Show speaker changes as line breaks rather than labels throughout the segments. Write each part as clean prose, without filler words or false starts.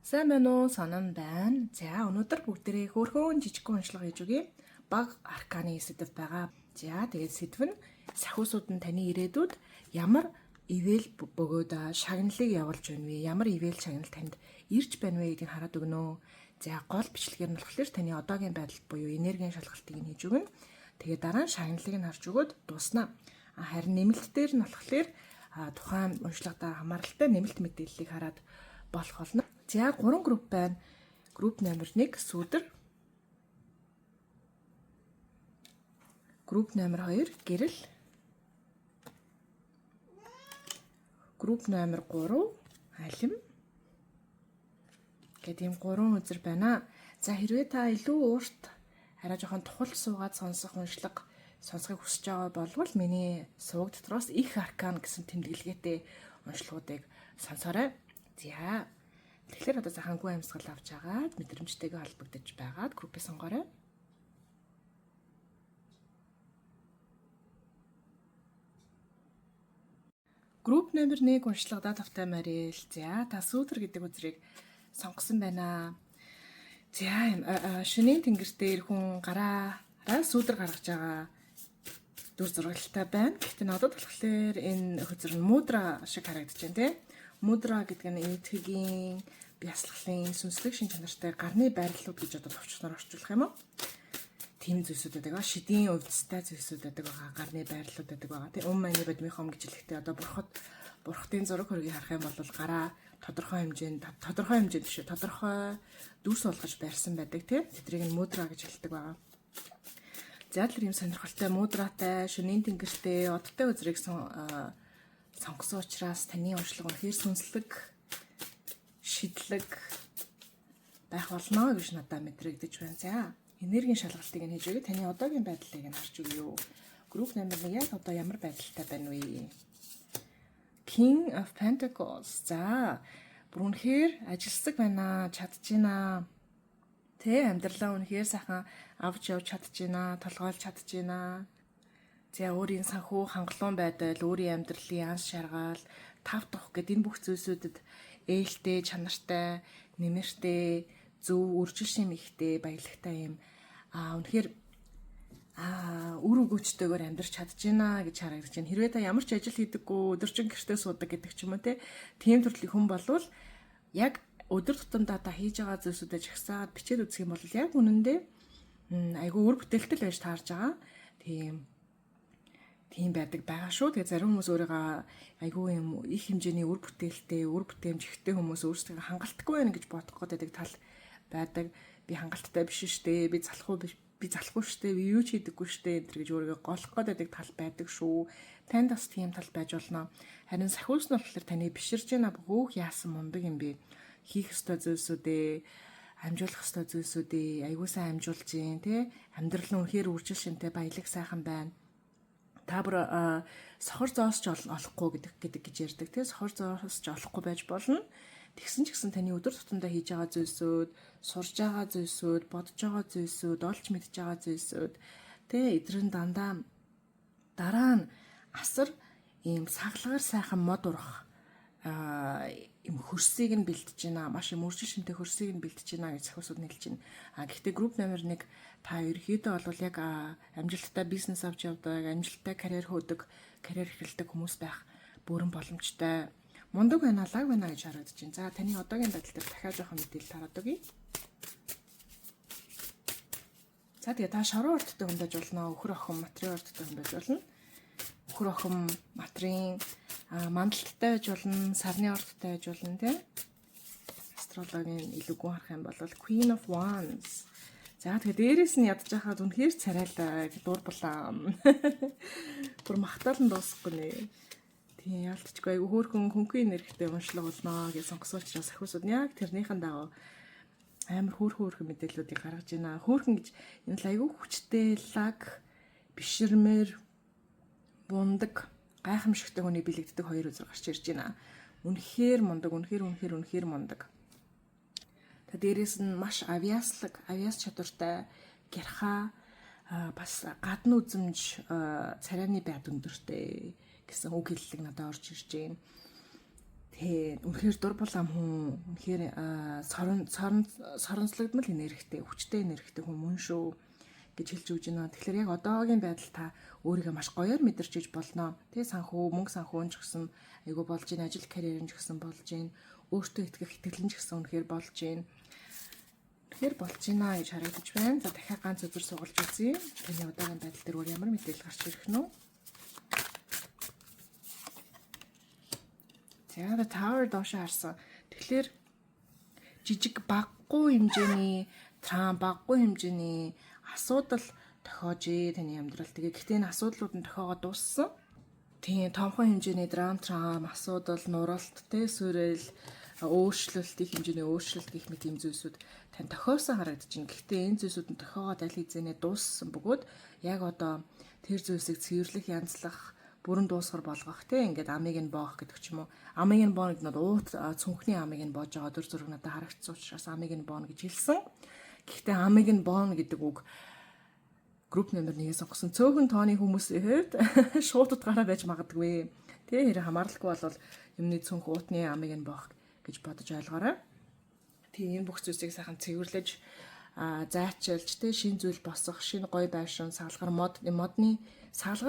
Сайн байна уу? Санан байна. За өнөөдөр бүгдээрээ хөөрхөн жижигхэн уншлага хийж өгье. Баг арканы сэдв байгаа. За тэгээд сэдв нь сахиусууд нь таны ирээдүйд ямар ивэл бөгөөд шагналыг явуулж байна вэ? Ямар ивэл шагнал танд ирж байна вэ гэдгийг хараад өгнө. За гол бичлэгээр нь болохоор таны одоогийн байдал буюу энергийн шалгалтыг нь хийж өгнө. Тэгээд дараа нь шагналыг нь харж өгөөд дуусна. Харин нэмэлт дээр нь болохоор тухайн уншлагатаа хамааралтай нэмэлт мэдээллийг хараад болох болно. За 3 групп байна. Групп номер 1 сүүдэр. Групп номер 2 гэрэл. Групп номер 3 алим. Гэт ийм 3 үзэр байна. За хэрвээ та илүү уурт арай жоохон тухал суугаад сонсох уншлага сонсохыг хүсэж байгаа болвол миний суваг дотроос их аркан гэсэн тэмдэглэгээтэй уншлагуудыг сонсоорой. За тэгэхээр одоо захангүй амьсгал авч агаад мэдрэмжтэйгээ холбогдож байгаад группээ сонгоорой. Групп номер 1 уншлагадаа тавтай Марил. За та сүүдэр гэдэг үзрийг сонгосон байна. За шөнийн тэнгэртээр хүн гараараа сүүдэр гаргаж байгаа дүр зурагтай байна. Гэхдээ надад болохоор энэ хөзөр нь мудра шиг харагдаж байна тийм. Мудра гэдэг нь эдгэгийн бясалгалын сүнслэг шин чанартай гарны байрлалууд гэж одоо товчноор орчуулах юм уу? Тийм зүйлсүүд байдаг. Шидийн өвдөлттэй зүйлсүүд байдаг байгаа. Гарны байрлалууд байдаг байгаа. Тийм мани бодмихом гэж хэлэхдээ одоо бурхтын зураг хөргийг харах юм бол гараа тодорхой хэмжээнд биш тодорхой дүрс болгож барьсан байдаг тийм. Тэдрийг нь мудра гэж хэлдэг байгаа. За тэр юм сонирхолтой мудратай шөнийн тэнгэртэй одтой үзрийг сонгосон учраас таны уншлага үнэхээр сүнслэг шидлэг байх болно гэж надад мэдрэгдэж байна. За энергийн шалгалтыг нь хийж өгье. Таны одоогийн байдлыг нь харж өгье. Групп номер 1 яг одоо ямар байдалтай байна вэ? King of Pentacles. За бүр үнэхээр ажилсаг байна. Чадчихна. Тэ амьдралаа үнэхээр сайхан авч явж чадчихна. Толгойлж чадчихна. За өөрийн санхүү хангалуун байдал, өөрийн амьдралын анс шаргаал, тав тух гэдэг энэ бүх зүйлсүүдэд ээлтэй, чанартай, нэмэртэй, зөв, үржил шимэгтэй, баялагтай юм. Үнэхээр үр өгөөчтэйгээр амьдарч чадчихна гэж харагдаж байна. Хэрвээ та ямар ч ажил хийдэггүй, өдөржин гэртээ суудаг гэдэг ч юм уу тийм төрлийн хүн болвол яг өдөр тутамдаа та хийж байгаа зүйлсүүдээ жагсаад бичээд үзэх юм бол яг үнэндээ айгүй үр бүтээлтэй байж таарж байгаа. Тийм байдаг байгаа шүү. Тэгээ зарим хүмүүс өөрийгөө айгүй юм их хэмжээний үр бүтээлтэй, үр бүтээмжтэй хүмүүс өөрсдөө хангалтгүй байна гэж бодох гэдэг тал байдаг. Би хангалттай биш штэ, би залахгүй штэ, би юу ч хийдэггүй штэ энэ гэж өөрийгөө голох гэдэг тал байдаг шүү. Танд бас тийм тал байж болно. Харин сахиус нь болохоор таны биширж яана бүх яасан мундаг юм бэ? Хийх ёстой зүйлсүүдээ, амжуулах ёстой зүйлсүүдээ айгүй сайн амжуулж гин тий. Амьдрал нь үнэхээр үржил шинтэй баялаг сайхан байна. Та бүр сохор зоосч олохгүй гэдэг гэж ярьдаг тий. Сохор зоосч олохгүй байж болно. Тэгсэн ч гэсэн таны өдөр тутамдаа хийж байгаа зүйлсүүд, сурж байгаа зүйлсүүд, бодож байгаа зүйлсүүд, олж мэдж байгаа зүйлсүүд тий эдрэн дандаа дараа нь асар ийм саглагаар сайхан мод урах юм хөрсийг нь бэлтэж байна. Маш юм үржил шинтэй хөрсийг нь бэлтэж байна гэж сахиусууд хэлж байна. Гэхдээ групп номер 1 та ерөөхдөө бол яг амжилттай бизнес авч явдаг, амжилттай карьер хөөдөг, карьер эхэлдэг хүмүүс байх бүрэн боломжтой. Мундаг байна, лаг байна гэж харагдаж байна. За таны одоогийн байдал дээр дахиад жоохон мэдээлэл тараад өгье. За тэгээ та шорон урттай хүн байж болно, өхөр охин материал урттай хүн байж болно. Өхөр охин материйн мандалттай байж болно, сарны урттай байж болно тийм. Астрологийн илүүгүн харах юм бол Queen of Wands. За тэгээ дээрээс нь ядж байхад үнэхээр царайлаа дурбулаа. Бүр махтаалан дуусахгүй нэ. Тийм яалтчгүй айгүй хөөрхөн хөнгөн энергитэй уншлага болно гэж сонгосон учраас сахиусууд яг тэрнийхэн дагуу амар хөөрхөн мэдээллүүдийг гаргаж байна. Хөөрхөн гэж энэ л айгүй хүчтэй лаг, биширмэр, бундаг, гайхамшигтай хүний бэлэгддэг хоёр үзэр гарч ирж байна. Үнэхээр мундаг, үнэхээр мундаг. Та дээрээс нь маш авьяас чадвартай, гярхаа, бас гадна үзэмж царайны байд өндөртэй гэсэн үг хэллэг надад орж ирж байна. Тэ үнэхээр дур булаам хүн үнэхээр соронслогдмол энергитэй, хүчтэй энергитэй хүн мөн шүү гэж хэлж өгч байна. Тэгэхээр яг одоогийн байдал та өөрийгөө маш гоёор мэдэрч иж болно. Тэ санхүү, мөнгө санхүүн ч гэсэн айгу болж ийн, ажил карьерэн ч гэсэн болж ийн, өөртөө итгэх итгэлэн ч гэсэн үнэхээр болж ийн. Тэгэхээр болж ийна гэж харагдаж байна. За дахиад ганц өдөр сугалж үзье. Таны одоогийн байдал дээр өөр ямар мэдээлэл гарч ирэх нь вэ? За the tower доошоо харсан. Тэгэхээр жижиг баггүй хэмжээний баггүй хэмжээний асуудал тохиож таны амьдрал. Тэгээ гэхдээ энэ асуудлууд нь тохиогоод дууссан. Тийм томхон хэмжээний драм, асуудал, нуралт, сүрэл, өөрчлөлт, их хэмжээний өөрчлөлт гэх мэт юм зүйлсүүд тань тохиосон харагдаж байна. Гэхдээ энэ зүйлсүүд нь тохиогоод аль хэзээ дууссан бөгөөд яг одоо тэр зүйлсийг цэвэрлэх, янзлах, бүрэн дуусгар болгох ингээд амыг нь боох гэдэг ч юм уу. Амыг нь боно гэдэг нь уут цүнхний амыг нь боож байгаа өдөр зураг надад харагдсан учраас амыг нь боно гэж хэлсэн. Гэхдээ амыг нь боно гэдэг үг групп номер 1-ээс сонгосон цөөхөн тооны хүмүүсээр шууд утгаараа байж магадгүй. Тэгээ хэрэг хамаарлахгүй бол юмны цүнх уутны амыг нь боох гэж бодож ойлгоорой. Тэгээ энэ бүх зүйлсийг сайхан цэвэрлэж заачилж шин зүйл босох, шин гой байшин, саалгар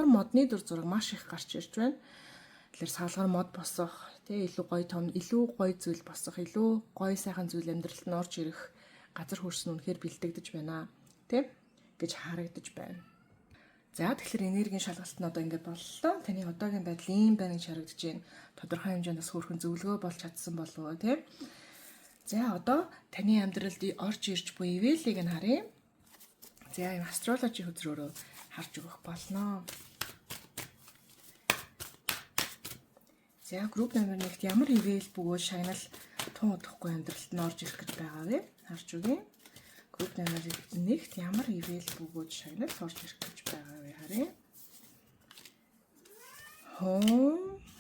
модны дүр зураг маш их гарч ирж байна. Тэгэхээр саалгар мод босох, илүү гой том, илүү гой зүйл босох, илүү гой сайхан зүйл амьдралд нь орж ирэх газар хүрсэн үнэхээр бэлтгэж байна. Гэж харагдаж байна. За тэгэхээр энергийн шалгалт нь одоо ингээд боллоо. Таны одоогийн байдал ийм байна гэж харагдаж байна. Тодорхой хэмжээнд бас хөрхэн зөвлөгөө болж чадсан болов уу тийм. За одоо таны амьдралд орж ирж буй ивэлийг нь харъя. За энэ астрологи хөзрөөрөө харж өгөх болно. За групп номер 1-т ямар ивэл бөгөөд шагнал тун удахгүй амьдралд нь орж ирэх гэж байгаа вэ? Харж өгье. Групп номер 1-т ямар ивэл бөгөөд шагнал орж ирэх гэж байгаа вэ? Харъя.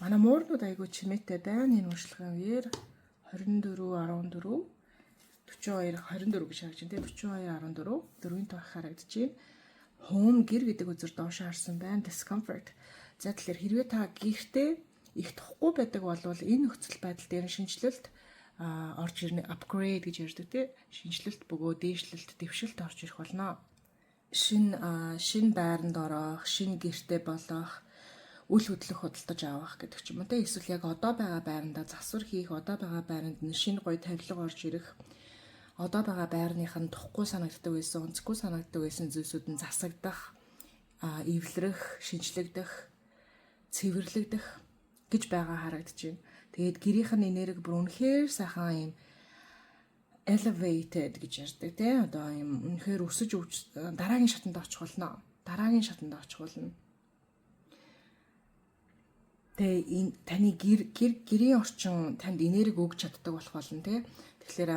Манай муурнууд айгуу чимээтэй байна. Энэ уншлагын үеэр 24 14 42 24 гэж харж байна. 42 14 4-ийн тоог харагдаж байна. Home гэр гэдэг үзэр доош харсан байна. Discomfort. За тэгэхээр хэрвээ та гэртээ их тухгүй байдаг бол энэ нөхцөл байдал дээр шинжилэлт орж ирнэ. Upgrade гэж ярьдаг тийм. Шинжилэлт бөгөөд дээшлэлт, дэвшилт орж ирэх болно. Шин байранд орох, шин гэртээ болох, үл хөдлөх худалдаж авах гэдэг ч юм уу те. Эсвэл яг одоо байгаа байрандаа засвар хийх, одоо байгаа байранд нь шинэ гоё тавилга орж ирэх, одоо байгаа байрных нь тухгүй санагддаг байсан, онцгүй санагддаг байсан зүйлсүүд нь засагдах, эвлэрэх, шинжлэгдэх, цэвэрлэгдэх гэж байгаа харагдаж байна. Тэгээд гэрийнх нь энерги бүр үнэхээр сайхан юм elevated гэж ярьдаг те. Одоо юм үнэхээр өсөж дараагийн шатанд очих болно. Дараагийн шатанд очих болно. Тэгээ таны гэрийн орчин танд энерги өгч чаддаг болох болно те. Тэгэхээр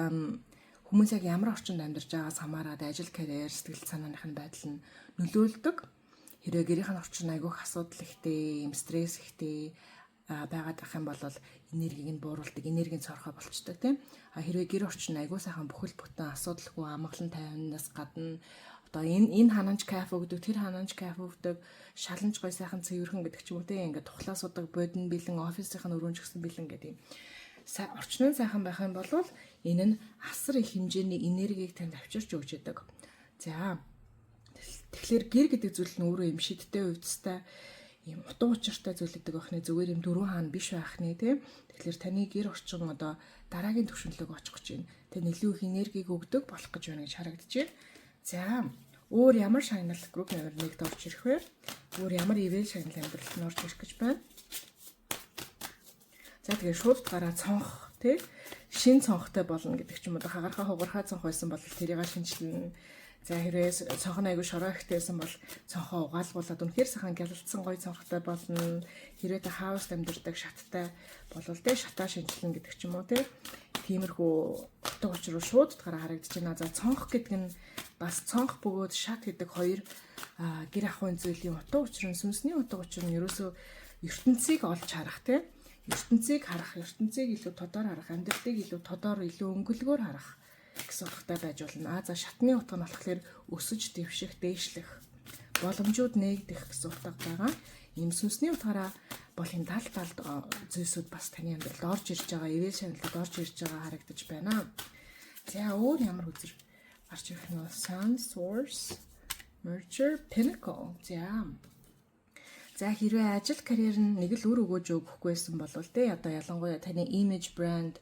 хүмүүс яг ямар орчинд амьдарч байгаас хамаарат ажил, карьер, сэтгэл санааныхын байдал нь нөлөөлдөг. Хэрвээ гэрийнх нь орчин айгүйх асуудал ихтэй, юм стресс ихтэй байгаад байх юм бол энергийг нь бууруулдаг, энергийн цорхоо болчдөг тийм. Хэрвээ гэр орчин айгүй сайхан бүхэл бүтэн асуудалгүй амгалан тайвнаас гадна одоо энэ хананч кафе өгдөг, тэр хананч кафе өгдөг, шаланч гой сайхан цэвэрхэн гэдэг ч юм уу тийм. Ингээд тухлаа судаг, бодин бэлэн, офисынхаа өрөөнд ч гэсэн бэлэн гэдэг юм. Орчин нь сайхан байх юм бол энэ нь асар их хэмжээний энергийг танд авчирч өгч яадаг. За тэгэхээр гэр гэдэг зүйл нь өөрөө юм шидтэй увцтай ийм утга учиртай зүйл гэдэг байх нэ, зүгээр юм дөрвөн хаана биш байх нэ тийм. Тэгэхээр таны гэр орчин одоо дараагийн түвшинлөг очих гэж байна. Тэг илүү их энергийг өгдөг болох гэж байна гэж харагдаж байна. За өөр ямар шагнал групп номер 1-д орж ирэх вэ? Өөр ямар ивэл шагнал амьдралд нь орж ирэх гэж байна. За тэгээ шууд гараа цонх тий шин цонхтой болно гэдэг ч юм уу. Хагархаа хугархаа цонх байсан бол тэрийг шинжилнэ. За хэрвээ цонх айгу шороо ихтэйсэн бол цонхоо угаалгуулад үнэхээр сайхан гялалцсан гоё цонхтой болно. Хэрвээ та хауст амьдардаг шаттай болвол тэ шатаа шинжилнэ гэдэг ч юм уу тэ. Тиймэрхүү утга учир шууд утгаараа харагдаж байна. За цонх гэдэг нь бас цонх бөгөөд шат гэдэг хоёр гэр ахуйн зүйлийн утга учир нь сүнсний утга учир нь ерөөсөө ертөнцийг олж харах тэ. ертөнцийг харах, ертөнцийг илүү тодор харах, амьдралыг илүү тодор, илүү өнгөлгөөр харах гэсэн утгатай байж болно. За шатны утга нь болохоор өсөж дэвших, дээшлэх, боломжууд нээгдэх гэсэн утга байгаа. Ийм сүнсний утгаараа бол энэ талд зүйлсүүд бас таны амьдралд орж ирж байгаа, ивэл шагналд орж ирж байгаа харагдаж байна. За өөр ямар үзэр гарч ирэх нь Sun, Source, Merger, Pinnacle. За хэрвээ ажил карьер нь нэг л үр өгөөж өгөхгүйсэн бол одоо ялангуяа таны image brand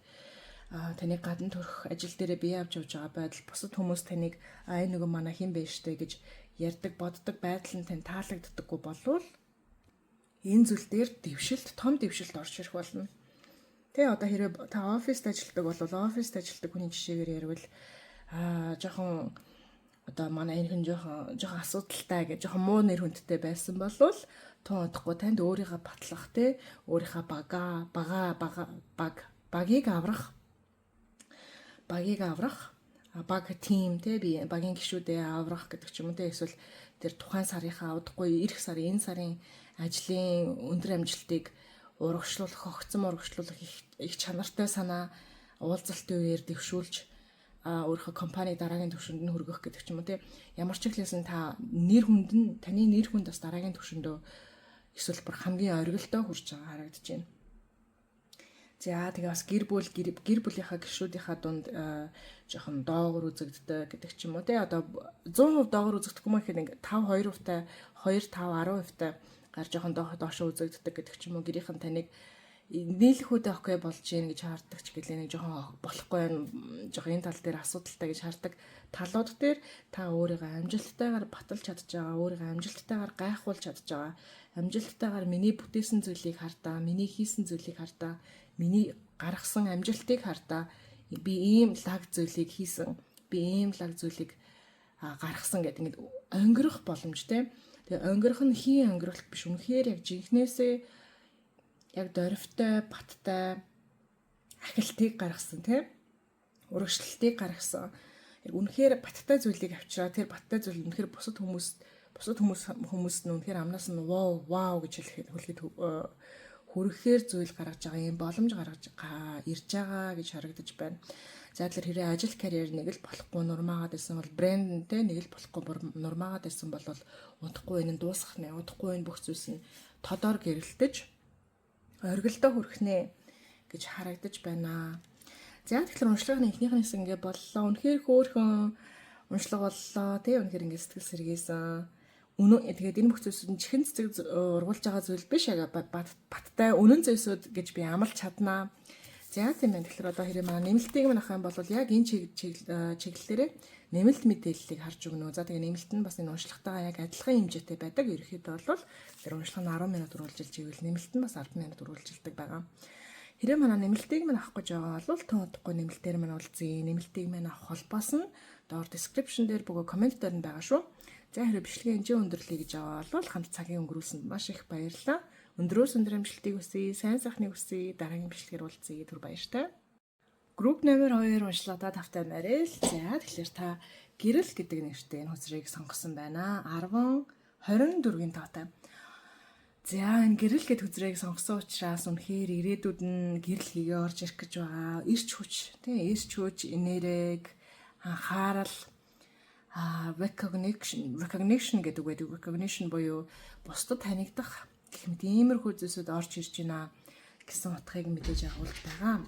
таны гадна төрөх ажил дээрээ бие авч явж байгаа байдал бусад хүмүүс таныг энэ нөгөө манай хэн бэ штэ гэж ярьдаг боддог байдал нь тань таалагддаггүй болвол энэ зүйл дээр том дэвшилт орж ирэх болно. Одоо хэрэг та оффист ажилладаг бол оффист ажилладаг хүний жишээгээр ярил жоохон одоо манай энэ хүн жоохон асуудалтай гэж жоохон муу нэр хүндтэй байсан бол тун удахгүй танд өөрийгөө батлах өөрийнхөө багийг аврах баг тим би багийн гишүүдээ аврах гэдэг ч юм уу эсвэл тэр тухайн сарынхаа удахгүй эх сарын энэ сарын ажлын өндөр амжилтыг урагшлуулах их чанартай санаа уулзалтын үеэр дэвшүүлж өөрийнхөө компани дараагийн түвшинд нь хүргэх гэдэг ч юм уу ямар ч ихлээсэн таны нэр хүнд бас дараагийн түвшиндөө эсвэл бүр хамгийн оргилдоо хүрч байгаа харагдаж байна. За тэгээ бас гэр бүлийнхаа гишүүдийнхаа дунд жоохон доогуур үзэгддэг гэдэг ч юм уу одоо 100% доогуур үзэгдэхгүй мөн гэхэд 5-2%-тай 2-5-10%-тай гар жоохон доошоо үзэгддэг гэдэг ч юм уу гэрийнхэн таныг нийлэхүүдээ окей болж гин гэж хаардаг ч гэлээ нэг жоохон болохгүй жоохон энэ тал дээр асуудалтай гэж хаардаг талууд дээр та өөрийгөө амжилттайгаар баталж чадж байгаа, өөрийгөө амжилттайгаар гайхуулж чадж байгаа, амжилттайгаар миний бүтээсэн зүйлийг хардаа, миний хийсэн зүйлийг хардаа, миний гаргасан амжилтыг хардаа, би ийм лаг зүйлийг хийсэн, би ийм лаг зүйлийг гаргасан гэдэг ингээд өнгөрөх боломжтой. Тэгээ өнгөрөх нь хийн өнгөрөх биш үнэхээр яг жинхнээсээ яг дорвтой, баттай ахилтыг гаргасан урагшлалтыг гаргасан. Яг үнэхээр баттай зүйлийг авчраа тэр баттай зүйл үнэхээр бусад хүмүүст нь үнэхээр амнаас нь вау гэж хэлэхэд хүрэхээр зүйл гаргаж байгаа юм боломж гаргаж ирж байгаа гэж харагдаж байна. За тэгэхээр хэрэг ажил карьер нэг л болохгүй нурмаагаад байсан бол брэндтэй нэг л болохгүй нурмаагаад байсан бол удахгүй энэ дуусах нэ удахгүй энэ бүх зүйлс нь тодор гэрэлтэж оргилдоо хүрэх нэ гэж харагдаж байна. За тэгэхээр уншлагын эхнийх нь ингээ боллоо. Үнэхээр хөөрхөн уншлага боллоо. Үнэхээр ингээ сэтгэл сэргээсэн. Тэгээд энэ бүх зүйлсүүд чихэн цэцэг ургуулж байгаа зүйл биш яг баттай үнэн зүйлсүүд гэж би амлаж чаднаа. За тийм байна. Тэгэхээр одоо хэрэг манай нэмэлтийг мань авах юм бол яг энэ чиглэлээрээ нэмэлт мэдээллийг харж өгнө. За тэгээ нэмэлт нь бас энэ уншлагатайгаа яг адилхан хэмжээтэй байдаг. Ерөнхийдөө бол тэр уншлага нь 10 минут үргэлжилж ивэл нэмэлт нь бас 10 минут үргэлжилдэг байгаа. Хэрэг манай нэмэлтийг мань авах гэж байгаа бол тун удахгүй нэмэлтээр мань уулзъя. Нэмэлтийг мань авах холбоос нь доор description дээр бөгөө комент дээр нь байгаа шүү. За хэрэг бичлэгийн хэмжээ өндөрлөе гэж байгаа бол хамт цагийн өнгөрүүлсэнд маш их баярлалаа. Өндрөөс өндөр амжилтыг хүсье, сайн сайхныг хүсье, дараагийн бичлэгээр уулзъя. Түр баяртай. Групп номер 2 уншлагатаа тавтай марил. За тэгэхээр та гэрэл гэдэг нэртэй энэ хөзрийг сонгосон байна. 10-24-ийн тоотой. За энэ гэрэл гэдэг хөзрийг сонгосон учраас үнэхээр ирээдүйд нь гэрэл хийгээ орж ирэх гэж байгаа. Ирч хүч, энерги, анхаарал, recognition гэдэг байдаг. Recognition буюу бусдад танигдах гэх мэт иймэрхүү зүйлсүүд орж ирж байна гэсэн утгыг мэдээж агуулж байгаа.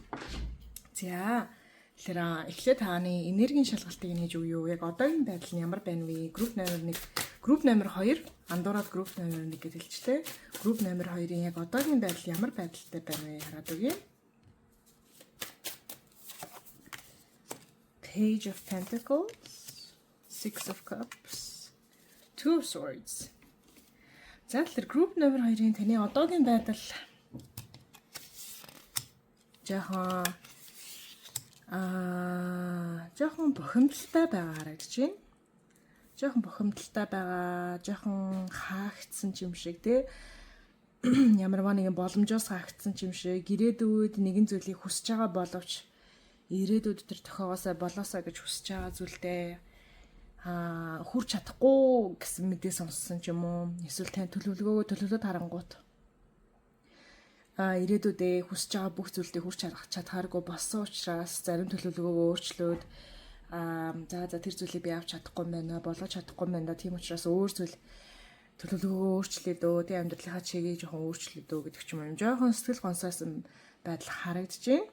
За тэгэхээр эхлээд тааны энергийн шалгалтыг нээж өгье юу? Яг одоогийн байдал нь ямар байна вэ? Групп номер 2 андуураад групп номер 1 гэж хэлжтэй. Групп номер 2-ын яг одоогийн байдал ямар байдалтай байна вэ? Хараад өгье. Page of Pentacles, Six of Cups, Two of Swords. За тэгэхээр групп номер 2-ын таны одоогийн байдал жоохон бухимдалтай байгаа харагдаж байна. Жоохон бухимдалтай байгаа, жоохон хаагдсан юм шиг ямарваа нэгэн боломжоос хаагдсан юм шиг ирээдүйд нэгэн зүйлийг хүсэж байгаа боловч ирээдүйд тэр тохиогоосоо болоосоо гэж хүсэж байгаа зүйлдээ хүрч чадахгүй гэсэн мэдээ сонссон ч юм уу. Эсвэл тань төлөвлөлт харангуут ирээдүйдээ хүсэж байгаа бүх зүйлдээ хүрч чадхааргүй болсон учраас зарим төлөвлөгөөгөө өөрчлөөд за тэр зүйлийг би авч чадахгүй байна, болгож чадахгүй байна. Тийм учраас өөр зүйл төлөвлөгөө өөрчлөлөө, тэг амьдралынхаа чигийг жоохон өөрчлөлөө гэдэг ч юм уу. Жоохон сэтгэл гонсоосон байдал харагдаж байна.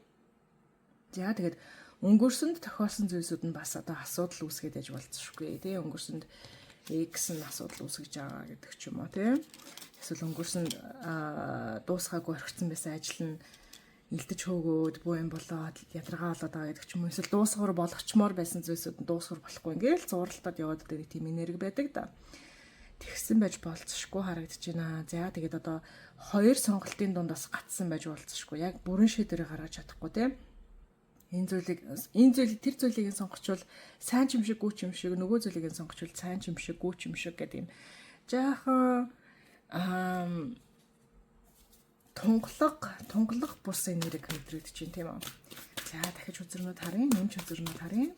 За тэгээд өнгөрсөнд тохиолсон зүйлсүүд нь бас одоо асуудал үүсгээд яж болцсошгүй тий. Өнгөрсөнд X нь асуудал үүсгэж байгаа гэдэг ч юм уу тий. Эсвэл өнгөрсөнд дуусгаагүй орхисон байсан ажил нь илдэж хөөгөөд бүх юм болоод ядаргаа болоод байгаа гэдэг ч юм уу. Эсвэл дуусгаар болгочмоор байсан зүйлсүүд нь дуусгар болохгүй ингээл зуралтад яваад байдаг тийм энерги байдаг да. Тэгсэн байж болцсошгүй харагдаж байна. За тэгээд одоо хоёр сонголтын дунд бас гатсан байж болцсошгүй. Яг бүрэн шийдвэрийг гаргаж чадахгүй тийм. Тэр зүйлийг сонгочвол сайн ч юм шиг гүч юм шиг, нөгөө зүйлийг сонгочвол сайн ч юм шиг гүч юм шиг гэдэг юм. Жаахан тунгалаг бус энерги мэдрэгдэж байна тийм үү. За дахиж үзэрнүүд харъя. Нэмж үзэрнүүд харъя.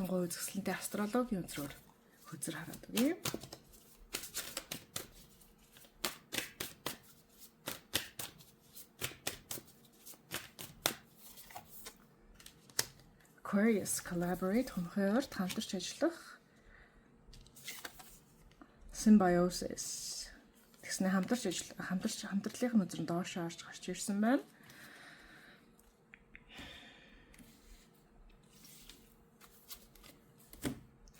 Гоо үзэсгэлэнтэй астрологийн үзрээр хөзөр хараад үгүй. Aquarius collaborate хонхойрт хамтарч ажиллах. Symbiosis тэгснэ хамтарлынхын үзэр нь доошоо орж гарч ирсэн байна.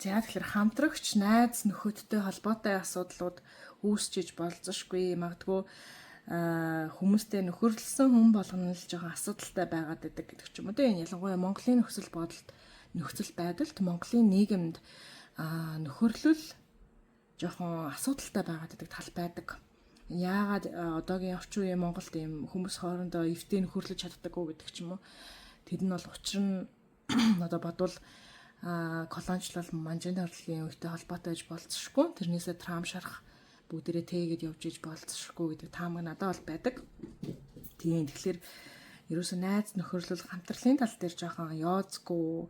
За тэгэхээр хамтрагч найз нөхөдтэй холбоотой асуудлууд үүсчиж болзошгүй. Магадгүй хүмүүстэй нөхөрлөсөн хүн болгоно л жоохон асуудалтай байгаад байдаг гэдэг ч юм уу тийм. Ялангуяа Монголын нөхцөл байдалд Монголын нийгэмд нөхөрлөл жоохон асуудалтай байгаад байдаг тал байдаг. Яагаад одоогийн орчин үеийн Монголд ийм хүмүүс хоорондоо эвтэй нөхөрлөж чаддаггүй гэдэг ч юм уу. Тэр нь бол учир нь одоо бодвол колоничлол манжин орлогын үетэй холбоотой байж болцсошгүй. Тэрнээсээ Трамп шарах бүгдээрээ тэгээд явж иж болцсошгүй гэдэг таамаг надад бол байдаг. Тийм тэгэхээр ерөөсөө найз нөхөрлөл хамтрлын тал дээр жоохон яоцгүй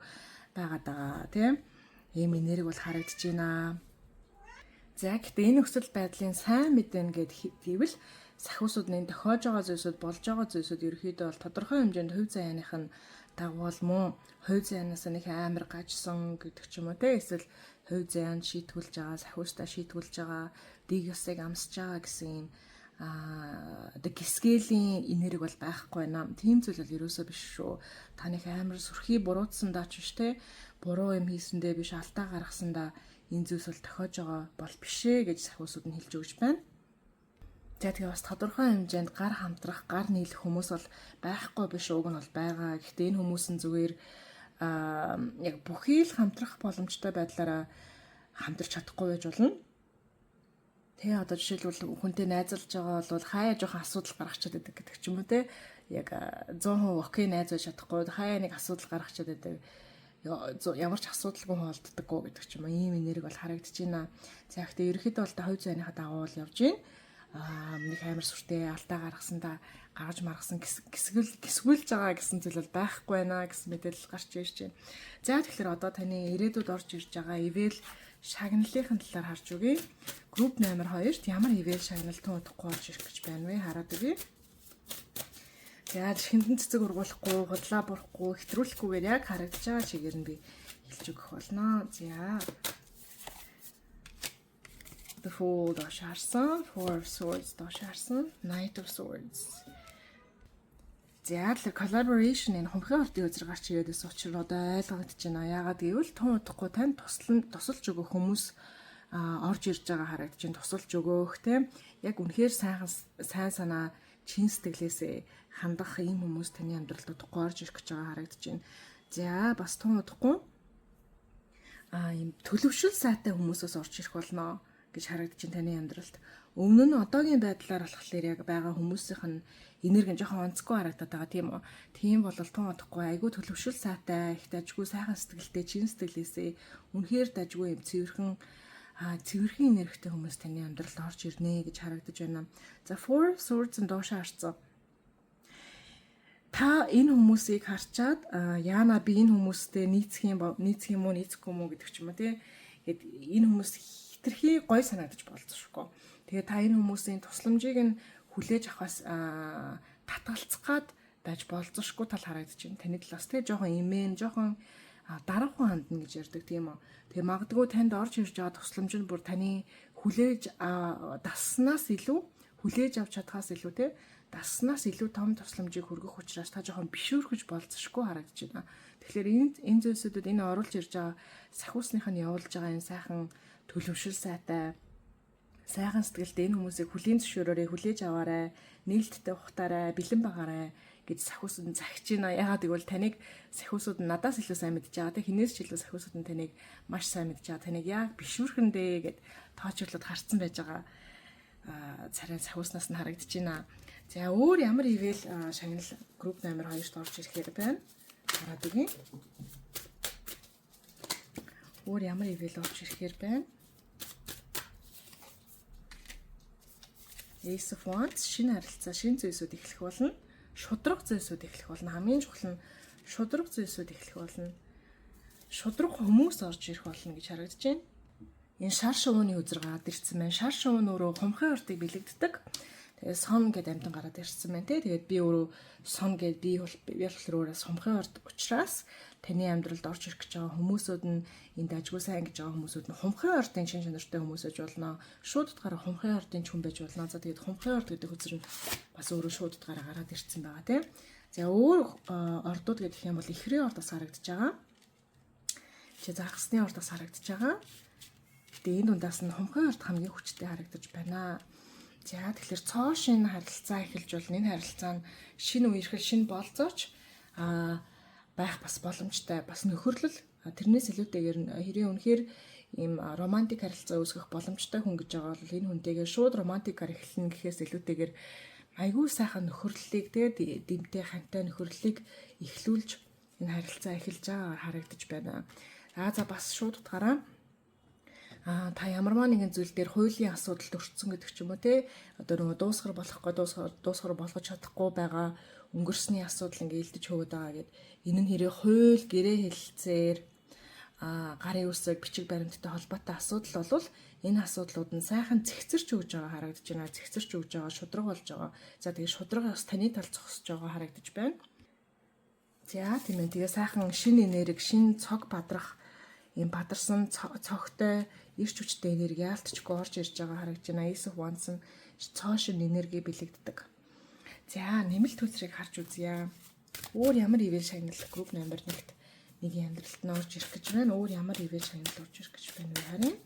байгаад байгаа тийм. Ийм энерги бол харагдаж байна. За гэхдээ энэ нөхцөл байдлын сайн мэдэн гэвэл сахиусууд нь тохиож байгаа зүйлсүүд болж байгаа зүйлсүүд ерөөхдөө бол тодорхой хэмжээнд хувь заяаных нь дагуул мөн хувь заяанаас нэг амар гажсан гэдэг ч юм уу те эсвэл хувь заяанд шийтгүүлж байгаа сахиустаа шийтгүүлж байгаа дэг ёсыг амсж байгаа гэсэн юм одоо гисгэлийн энерги бол байхгүй байна. Тийм зүйл бол ерөөсөө биш шүү. Таних амар сүрхий буруутсандаа ч биш те буруу юм хийсэндээ биш алдаа гаргасандаа энэ зүйлс бол тохиож байгаа бол бишээ гэж сахиусууд нь хэлж өгч байна. За тэгээ бас тодорхой хэмжээнд гар хамтрах, гар нийлэх хүмүүс бол байхгүй биш уг нь бол байгаа. Гэхдээ энэ хүмүүс нь зүгээр яг бүхий л хамтрах боломжтой байдлаараа хамтарч чадахгүй байж болно. Тэгээ одоо жишээлбэл хүнтэй найзалж байгаа бол хаяа жоохон асуудал гаргачихад байдаг гэдэг ч юм уу те. Яг 100% окей найз байж чадахгүй хаяа нэг асуудал гаргачихад байдаг. Ямар ч асуудалгүй холддоггүй гэдэг ч юм уу. Ийм энерги бол харагдаж байна. За гэхдээ ерөөхдөө бол та хувь заяаныхаа дагуу л явж байна. Нэг амар сүртэй алдаа гаргасандаа гаргаж маргасан гисгүүлж байгаа гэсэн зүйл бол байхгүй байна гэсэн мэдээлэл гарч ирж байна. За тэгэхээр одоо таны ирээдүйд орж ирж байгаа ивэл шагналлын талаар харж үгэй. Групп номер 2-т ямар ивэл шагналтын удахгүй орж ирэх гэж байна вэ? Хараад үгэй. За хинтэн цэцэг ургуулахгүй, худлаа бурахгүй, хэтрүүлэхгүйгээр яг харагдаж байгаа чигээр нь би хэлж өгөх болно. За The Fool доош харсан, Four of Swords доош харсан, Knight of Swords. За тэр collaboration энэ хумхын ортын үзэр гарч ирээдээс учраас одоо ойлгогдож байна. Яагаад гэвэл тун удахгүй танд тусалж өгөх хүмүүс орж ирж байгаа харагдаж байна. Тусалж өгөөх тийм яг үнэхээр сайн санаа чин сэтгэлээсээ хандах ийм хүмүүс таны амьдралд удахгүй орж ирэх гэж байгаа харагдаж байна. За бас тун удахгүй ийм төлөвшөл сайтай хүмүүсээс орж ирэх болно гэж харагдаж байна таны амьдралд. Өмнө нь одоогийн байдлаар болохоор яг байгаа хүмүүсийнх нь энерги жоохон онцгүй харагдаад байгаа тийм үү. Тийм бол тун удахгүй айгүй төлөвшөл сайтай, их дажгүй сайхан сэтгэлтэй, чин сэтгэлээсээ үнэхээр дажгүй юм цэвэрхэн энергитэй хүмүүс таны амьдралд орж ирнэ гэж харагдаж байна. За Four Swords доошоо харцсан. Та энэ хүмүүсийг харчаад яана би энэ хүмүүстэй нийцэх юм уу нийцэхгүй юм уу гэдэг ч юм уу тийм. Тэгэд энэ хүмүүс хитрхи гой санагдаж болцсошгүй. Тэгээ та энэ хүмүүсийн тусламжийг нь хүлээж авахаас татгалцах гад байж болцсошгүй тал харагдаж байна. Таны талаас тийм жоохон имэн, жоохон дараахан хандна гэж ярьдаг тийм үү. Тэгээ магадгүй танд орж ирж байгаа тусламж нь бүр таны хүлээж дасснаас илүү хүлээж авч чадхаас илүү те дасснаас илүү том тусламжийг хүргэх учраас та жоохон бишүүрхэж болцсошгүй харагдаж байна. Тэгэхээр энэ зүйлсүүдэд энэ оруулж ирж байгаа сахиусных нь явуулж байгаа энэ сайхан төлөвшил сайтай сайхан сэтгэлтэй энэ хүмүүсийг хүлийн зөвшөөрөөрэй, хүлээж аваарай, нээлттэй ухтаарай, бэлэн байгаарай гэж сахиусууд нь захиж байна. Ягаад гэвэл таныг сахиусууд нь надаас илүү сайн мэдж байгаа. Тэ хинээс ч илүү сахиусууд нь таныг маш сайн мэдж байгаа. Таныг яг бишүүрхэндээ гэд тооцоолоод харцсан байж байгаа. Царай сахиуснаас нь харагдаж байна. За өөр ямар ивэл шагнал групп номер 2-т орж ирэхээр байна. Хараад үгүй. Өөр ямар ивэл орж ирэхээр байна. Ace of Wands шинэ харилцаа, шинэ зүйлсүүд эхлэх болно. Шудраг зүйлсүүд эхлэх болно. Хамгийн чухал нь шудраг зүйлсүүд эхлэх болно. Шудраг хүмүүс орж ирэх болно гэж харагдаж байна. Энэ шар шувууны үзэр гараад ирсэн байна. Шар шувуу нь өөрөө хумхын ортыг бэлэгддэг. Тэгээд сон гэд амтан гараад ирсэн байна тий. Тэгээд би өөрөө сон гэд би болохоор өөрөөс хумхын орд учраас таны амьдралд орж ирэх гэж байгаа хүмүүсүүд нь энэ дажгүй сайн гэж байгаа хүмүүсүүд нь хумхын ордын шин чанартай хүмүүс аж болно. Шууд утгаараа хумхын ордын ч хүн байж болно. За тэгээд хумхын орд гэдэг үзэр нь бас өөрөө шууд утгаараа гараад ирсэн байгаа тий. За өөр ордууд гэх юм бол ихрийн орд бас харагдаж байгаа. Чи загасны орд бас харагдаж байгаа. Тэгээд энэ дундаас нь хумхын орд хамгийн хүчтэй харагдаж байна. За тэгэхээр цоо шинэ харилцаа эхэлж болно. Энэ харилцаа нь шинэ үерхэл, шинэ болцооч байх бас боломжтой. Бас нөхөрлөл тэрнээс илүүтэйгээр хэрэг үнэхээр ийм романтик харилцаа үүсгэх боломжтой хүн гэж байгаа бол энэ хүнтэйгээ шууд романтикаар эхэлнэ гэхээс илүүтэйгээр айгүй сайхан нөхөрлөлийг тэгээд дэмтэй хантай нөхөрлөлийг эхлүүлж энэ харилцаа эхэлж байгаа харагдаж байна. За бас шууд утгаараа та ямарваа нэгэн зүйл дээр хуулийн асуудалд өртсөн гэдэг ч юм уу те одоо нөгөө дуусгар болохгүй дуусгар болгож чадахгүй байгаа өнгөрсний асуудал ингээ илдэж хөвöd байгаа гэд энэ нь хэрэг хууль гэрээ хэлэлцээр гарын үсэг бичиг баримттай холбоотой асуудал бол энэ асуудлууд нь сайхан цэгцэрч өгж байгаа харагдаж байна. Цэгцэрч өгж байгаа шудраг болж байгаа. За тэгээ шудрагаас таны тал зогсож байгаа харагдаж байна. За тийм ээ тэгээ сайхан шин энерги шин цог бадрах ийм бадарсан цогтой эрч хүчтэй энерги яалтчгүй орж ирж байгаа харагдаж байна. Ace of Wands нь цоошин энерги бэлэгддэг. За нэмэлт үзрийг харж үзье. Өөр ямар ивэл шагнал групп номер 1-т нэгний амьдралд нь орж ирэх гэж байна. Өөр ямар ивэл шагнал орж ирэх гэж байна вэ харин.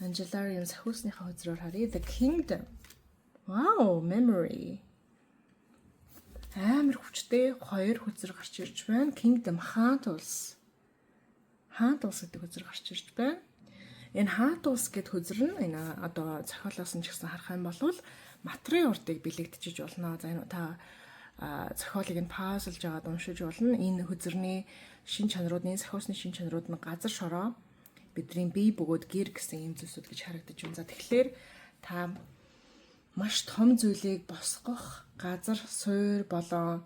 Angelarium сахиусныхаа үзрээр харъя. The Kingdom. Wow, memory. Амар хүчтэй хоёр үзэр гарч ирж байна. Kingdom хаант улс. Хаант улс гэдэг үзэр гарч ирж байна. Энэ хаант улс гэдэг үзэр нь энэ одоо зохиолоос нь ч гэсэн харах юм бол материйн урдыг бэлэгдэж болно. За энэ та зохиолыг нь паузлж аваад уншиж болно. Энэ үзэрний шин чанаруудын сахиусны шин чанарууд нь газар шороо бидний бие бөгөөд гэр гэсэн юм зүйлсүүд гэж харагдаж байна. За тэгэхээр та маш том зүйлийг босгох газар суур болон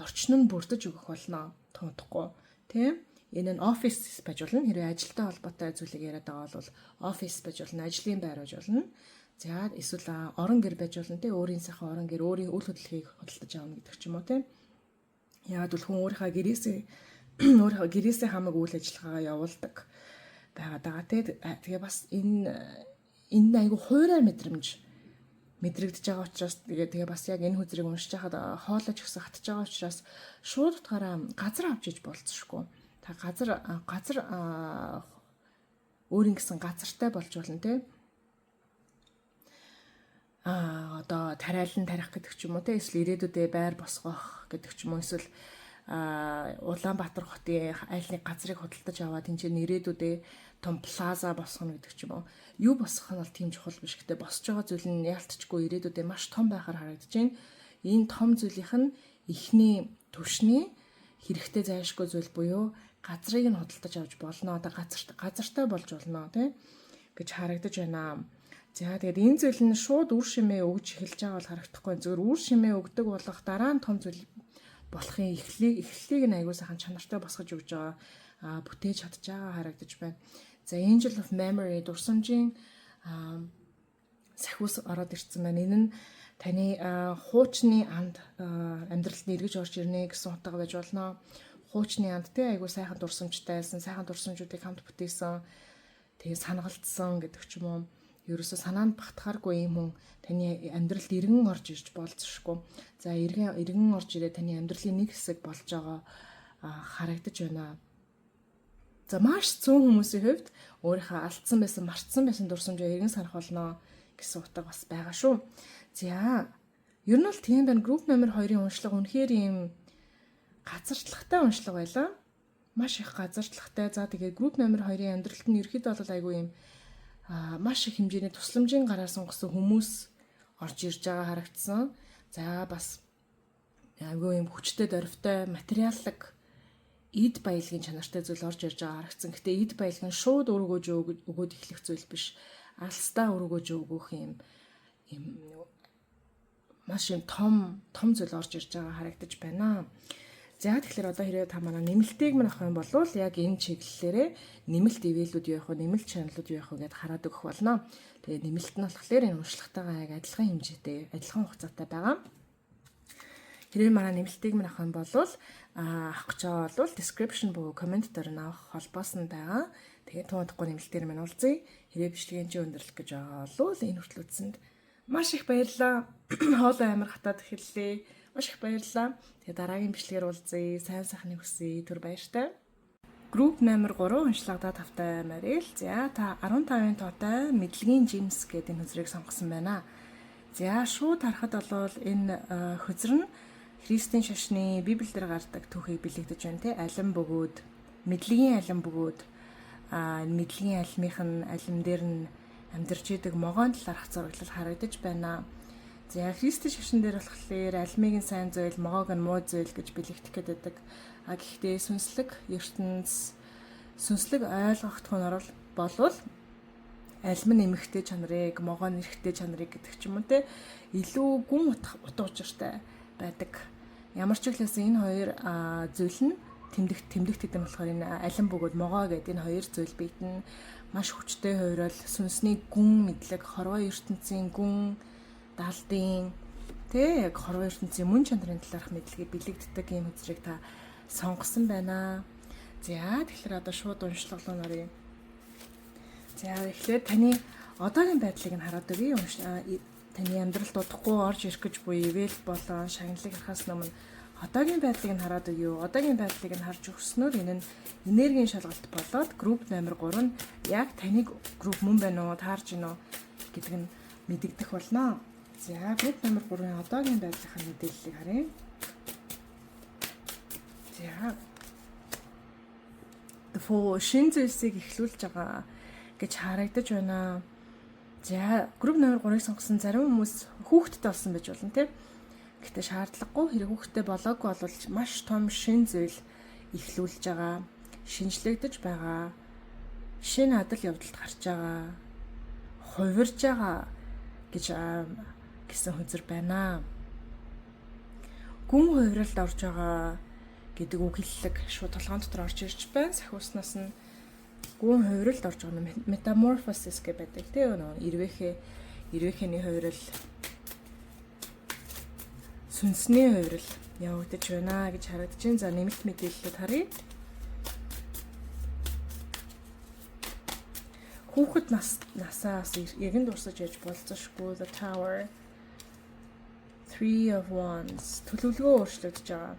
орчин нь бүрдэж өгөх болно. Тунтахгүй тийм энэ нь офис байж болно. Хэрвээ ажилтай холбоотой зүйлийг яриад байгаа бол офис байж болно, ажлын байр байж болно. За эсвэл орон гэр байж болно те өөрийн сайхан орон гэр өөрийн үйл хөдлөлийг хөдөлж авна гэдэг ч юм уу те. Яагаад бол хүн өөрийнхөө гэрээсээ хамаг үйл ажиллагаагаа явуулдаг байгаад байгаа те. Тэгээ бас энэ айгу хуурай мэдрэгдэж байгаа учраас тэгээ бас яг энэ хүзрийг уншиж хахад хоолойч гэсэн хатж байгаа учраас шууд утгаараа газар авч иж болцсохгүй. Та газар өөрийн гэсэн газартай болж болно те. Одоо тариалан тарих гэдэг ч юм уу те эсвэл ирээдүйдээ байр босгох гэдэг ч юм уу эсвэл Улаанбаатар хотын аль нэг газрыг худалдаж аваад энэ ирээдүйдээ том плаза босгоно гэдэг ч юм уу. Юу босгох нь бол тийм чухал биш гэхдээ босч байгаа зүйл нь яалтчгүй ирээдүйдээ маш том байхаар харагдаж байна. Энэ том зүйлийнх нь эхний түвшний хэрэгтэй зайлшгүй зүйл буюу газрыг нь худалдаж авч болно. Одоо газартай болж болно тий гэж харагдаж байна. За тэгээд энэ зүйл нь шууд үр шимээ өгж эхэлж байгаа бол харагдахгүй. Зөвхөн үр шимээ өгдөг болох дараа нь том зүйл болохын эхлэлийг нь аягүй сайхан чанартай босгож өгж байгаа бүтээж чадж байгаа харагдаж байна. За Angel of Memory дурсамжийн сахиус ороод ирсэн байна. Энэ нь таны хуучны анд амьдралд эргэж орж ирнэ гэсэн утга байж болно. Хуучны анд те айгуу сайхан дурсамжтайсэн, сайхан дурсамжуудыг хамт бүтээсэн, тэгээ санагалдсан гэдэг ч юм уу. Ерөөсө санаанд багтахааргүй юм хүн таны амьдралд эргэн орж ирж болцсошгүй. За эргэн орж ирээ таны амьдралын нэг хэсэг болж байгаа харагдаж байна. За маш цөөн хүмүүсийн хувьд өөрийнхөө алдсан байсан, мартсан байсан дурсамжаа эргэн санах болно гэсэн утга бас байгаа шүү. За ер нь бол тийм байна. Групп номер 2-ын уншлага үнэхээр ийм газардлагатай уншлага байлаа. Маш их газардлагатай. За тэгээд групп номер 2-ын амьдралд нь ерөөхдөө бол айгүй ийм маш их хэмжээний тусламжийн гараар сонгосон хүмүүс орж ирж байгаа харагдсан. За бас айгүй ийм хүчтэй дөрвтэй материаллык эд баялагын чанартай зүйл орж ирж байгаа харагдсан. Гэтэ эд баялаг нь шууд өргөөж өгөөд эхлэх зүйл биш. Алстаа өргөөж өгөх юм маш юм том зүйл орж ирж байгаа харагдаж байна. За тэгэхээр одоо хэрэг та манай нэмэлтийг мань авах юм бол яг энэ чиглэлээрээ нэмэлт ивэлүүд юу явах вэ, нэмэлт чаналууд юу явах вэ гэдээ хараад өгөх болно. Тэгээд нэмэлт нь болохоор энэ уншлагатайгаа яг адилхан хэмжээтэй, адилхан хугацаатай байгаа. Хэрвээ манай нэмэлтийг мань авах юм бол авах гэж байгаа бол description буюу коммент дээр нь авах холбоос нь байгаа. Тэгээд туудахгүй нэмэлтээр минь уулзъя. Хэрвээ бичлэгийн чинь өндөрлөх гэж байгаа бол энэ хүртэл үзсэнд маш их баярлалаа. Хоол амир хатаад эхэллээ. Маш их баярлалаа. Тэгээд дараагийн бичлэгээр уулзъя. Сайн сайхны хүсье. Түр баяртай. Групп номер 3 уншлагада тавтай Марил. За та 15-ын тоотой мэдлэгийн жимс гэдэг энэ хөзрийг сонгосон байна. За шууд харахад бол энэ хөзөр нь Христийн шашны Библиэлд гардаг түүхийг бэлэгдэж байна те. Алим бөгөөд, мэдлэгийн алим бөгөөд мэдлэгийн алимынх нь алим дээр нь амьдарч идэг могоон талаарх зураглал харагдаж байна. За Христийн шашин дээр болохоор алимыг нь сайн зүйл, могоог нь муу зүйл гэж бэлэгдэх гэдэг. Гэхдээ сүнслэг ертөнц, сүнслэг ойлгох тонор болвол алим нь эмхтэй чанарыг, могоо нь эрхтэй чанарыг гэдэг ч юм уу те илүү гүн утга учиртай байдаг. Ямар ч үгээс энэ хоёр зүйл нь тэмдэгт гэдэг нь болохоор энэ алим бөгөөд могоо гэдэг энэ хоёр зүйл биетэн маш хүчтэй хувирал сүнсний гүн мэдлэг, хорвоо ертөнцийн гүн, даалдын тэ яг хорвоо ертөнцийн мөн чанарын талаарх мэдлэгийг бэлэгддэг юм хөзрийг та сонгосон байна. За тэгэхээр одоо шууд уншлага руу оръё. За эхлээд таны одоогийн байдлыг нь хараад өгье. Таны амьдралд удахгүй орж ирэх гэж буй ивэл болон шагналыг харахаас өмнө одоогийн байдлыг нь хараад өгье. Одоогийн байдлыг нь харж өгснөөр энэ нь энергийн шалгалт болоод групп номер 3 нь яг таны групп мөн байна уу, таарж гинөө гэдэг нь мэдэгдэх болно. За групп номер 3-ын одоогийн байдлынхаа мэдээллийг харъя. За шин зүйлсийг эхлүүлж байгаа гэж харагдаж байна. За групп номер 3-ыг сонгосон зарим хүмүүс хүүхэдтэй болсон байж болно тийм. Гэтэ шаардлагагүй хэрэг хүүхэдтэй болоогүй бол маш том шин зүйл эхлүүлж байгаа, шинжлэгдэж байгаа, шинэ адал явдалд гарч байгаа, хувирж байгаа гэсэн хөзөр байна. Гүн хувиралд орж байгаа гэдэг үг хэллэг шууд толгойн дотор орж ирж байна. Сахиуснаас нь гүн хувиралд орж байгаа нь metamorphosis гэдэг байдаг тийм ирвэхний хувирал, сүнсний хувирал явагдаж байна гэж харагдаж байна. За нэмэлт мэдээлэлд харъя. Хүүхэд насаас эгэн дурсаж яж болцсошгүй the tower 3 of wands төлөвлөгөө өөрчлөгдөж байгаа.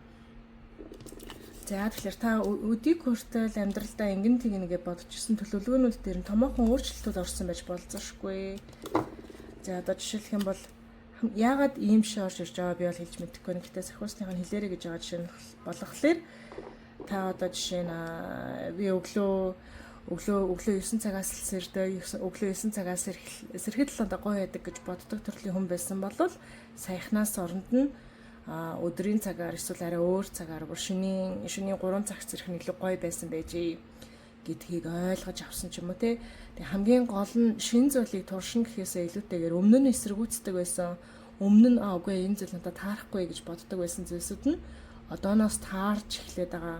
За тэгэхээр та өдийг хүртэл амьдралдаа ингэн тэгнэгээ бодчихсон төлөвлөгөөнүүд дээр нь томоохон өөрчлөлтүүд орсон байж болцсошгүй. За одоо жишээлх юм бол яагаад ийм шиг орж ирж байгаа би бол хэлж мэдэхгүй нэг гэтээ сахиусныхаа хэлээрэй гэж байгаа жишээ нь болохоор та одоо жишээ нь би өглөө 9 цагаас сэрдээ өглөө 9 цагаас сэрхэд л одоо гоё байдаг гэж боддог төрлийн хүн байсан бол саяхнаас оронд нь өдрийн цагаар эсвэл арай өөр цагаар бүр шөнийн 3 цагт сэрэх нь илүү гоё байсан байжээ гэдгийг ойлгож авсан ч юм уу те. Тэг хамгийн гол нь шин зүйлийг туршин гэхээсээ илүүтэйгээр өмнө нь эсэргүүцдэг байсан. Өмнө нь үгүй энэ зүйл надад таарахгүй гэж боддог байсан зүйлсүүд нь одооноос таарч эхлээд байгаа.